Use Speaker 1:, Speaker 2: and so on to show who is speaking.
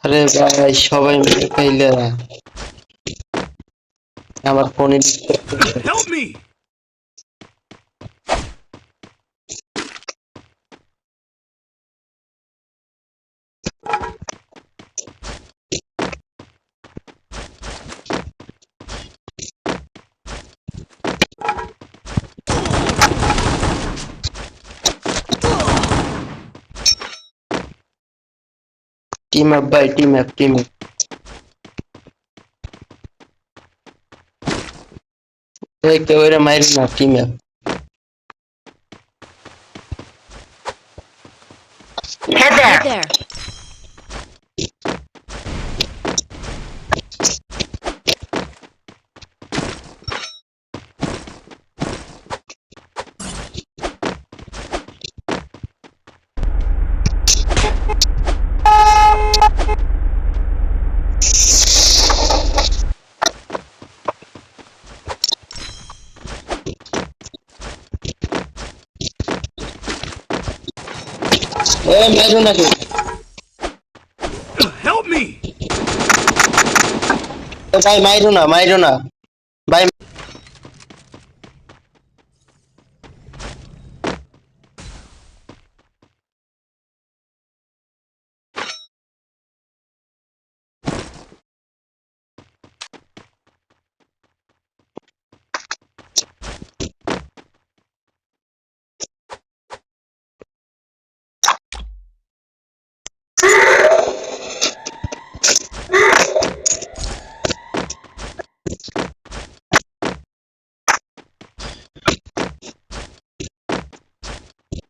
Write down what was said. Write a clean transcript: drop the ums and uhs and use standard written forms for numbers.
Speaker 1: আরে ভাই সবাই মিলে খাইলে আমার ফোনে
Speaker 2: Help me!
Speaker 1: টিম আপ ভাই টিম আপ টিম আপ কেউ এরা মাইর না টিম আপ
Speaker 3: Head there.
Speaker 1: মাইরো না কেউ
Speaker 2: Help me!
Speaker 1: ভাই মাইরো না